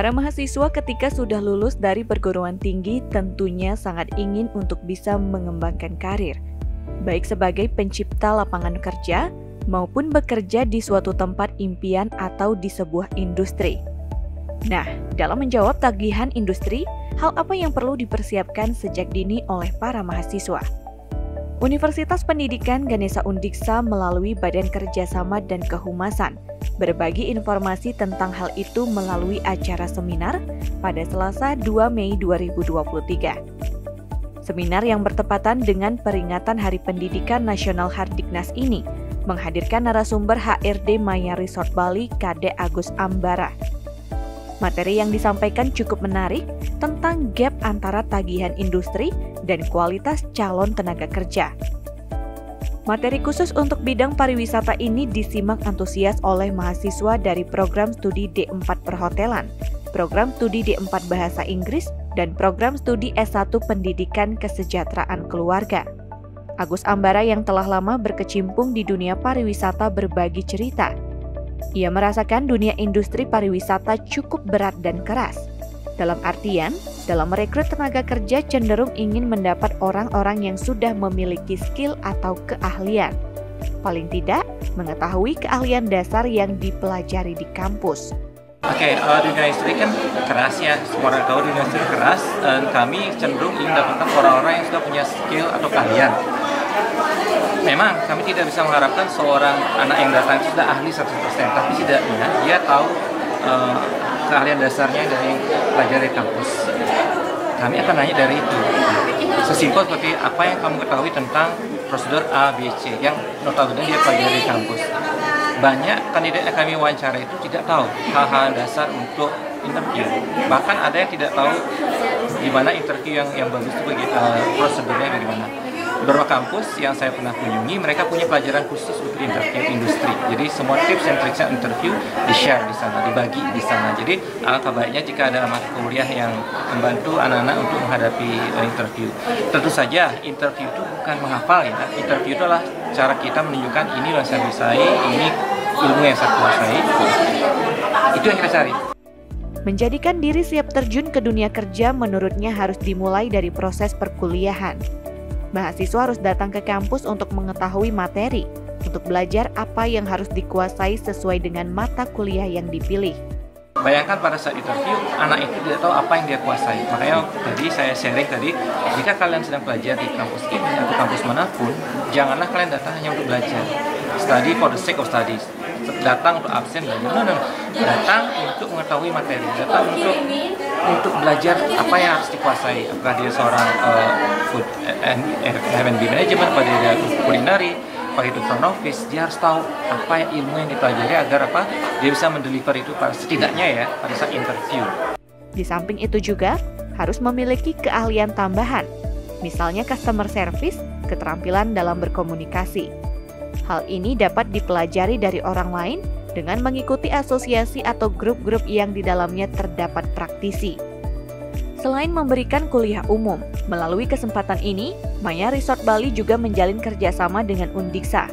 Para mahasiswa ketika sudah lulus dari perguruan tinggi tentunya sangat ingin untuk bisa mengembangkan karir, baik sebagai pencipta lapangan kerja maupun bekerja di suatu tempat impian atau di sebuah industri. Nah, dalam menjawab tagihan industri, hal apa yang perlu dipersiapkan sejak dini oleh para mahasiswa? Universitas Pendidikan Ganesha Undiksa melalui Badan Kerjasama dan Kehumasan berbagi informasi tentang hal itu melalui acara seminar pada Selasa 2 Mei 2023. Seminar yang bertepatan dengan peringatan Hari Pendidikan Nasional Hardiknas ini menghadirkan narasumber HRD Maya Resort Bali Kade Agus Ambara. Materi yang disampaikan cukup menarik tentang gap antara tagihan industri dan kualitas calon tenaga kerja. Materi khusus untuk bidang pariwisata ini disimak antusias oleh mahasiswa dari program studi D4 Perhotelan, program studi D4 Bahasa Inggris, dan program studi S1 Pendidikan Kesejahteraan Keluarga. Agus Ambara yang telah lama berkecimpung di dunia pariwisata berbagi cerita. Ia merasakan dunia industri pariwisata cukup berat dan keras. Dalam artian, dalam merekrut tenaga kerja cenderung ingin mendapat orang-orang yang sudah memiliki skill atau keahlian. Paling tidak, mengetahui keahlian dasar yang dipelajari di kampus. Oke, dunia industri kan keras ya, semua orang tahu dunia industri keras, dan kami cenderung ingin mendapatkan orang-orang yang sudah punya skill atau keahlian. Memang kami tidak bisa mengharapkan seorang anak yang datang sudah ahli 100%, tapi setidaknya dia tahu keahlian dasarnya dari pelajaran kampus. Kami akan nanya dari itu. Sesimpel seperti apa yang kamu ketahui tentang prosedur A, B, C yang notabene dia pelajari di kampus. Banyak kandidat yang kami wawancara itu tidak tahu hal-hal dasar untuk interview. Bahkan ada yang tidak tahu gimana interview yang bagus itu prosedurnya bagaimana. Beberapa kampus yang saya pernah kunjungi, mereka punya pelajaran khusus untuk interview industri. Jadi semua tips dan triknya interview di-share di sana, dibagi di sana. Jadi alangkah baiknya jika ada mata kuliah yang membantu anak-anak untuk menghadapi interview. Tentu saja interview itu bukan menghafal ya. Interview itu adalah cara kita menunjukkan ini yang saya kuasai, ini ilmu yang saya kuasai. Itu yang kita cari. Menjadikan diri siap terjun ke dunia kerja menurutnya harus dimulai dari proses perkuliahan. Mahasiswa harus datang ke kampus untuk mengetahui materi, untuk belajar apa yang harus dikuasai sesuai dengan mata kuliah yang dipilih. Bayangkan pada saat interview, anak itu tidak tahu apa yang dia kuasai. Makanya tadi saya sharing tadi, jika kalian sedang belajar di kampus ini atau kampus manapun, janganlah kalian datang hanya untuk belajar. Study for the sake of studies. Datang untuk absen, no. Datang untuk mengetahui materi, datang untuk belajar apa yang harus dikuasai. Apakah dia seorang food and F&B management, apakah dia kulinari, apakah itu front office, dia harus tahu apa ilmu yang dipelajari agar dia bisa mendeliver itu setidaknya ya pada saat interview. Di samping itu juga harus memiliki keahlian tambahan, misalnya customer service, keterampilan dalam berkomunikasi. Hal ini dapat dipelajari dari orang lain dengan mengikuti asosiasi atau grup-grup yang di dalamnya terdapat praktisi. Selain memberikan kuliah umum, melalui kesempatan ini, Maya Resort Bali juga menjalin kerjasama dengan Undiksa.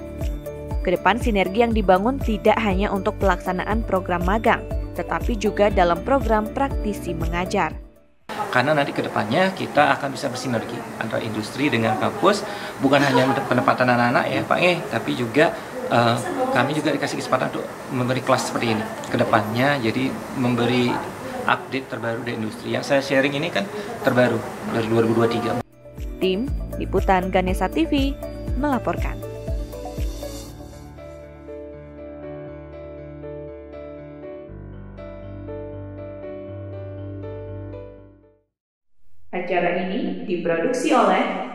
Kedepan sinergi yang dibangun tidak hanya untuk pelaksanaan program magang, tetapi juga dalam program praktisi mengajar. Karena nanti ke depannya kita akan bisa bersinergi antara industri dengan kampus, bukan hanya penempatan anak-anak ya Pak tapi juga kami juga dikasih kesempatan untuk memberi kelas seperti ini ke depannya, jadi memberi update terbaru dari industri. Yang saya sharing ini kan terbaru dari 2023. Tim Liputan Ganesha TV melaporkan. Acara ini diproduksi oleh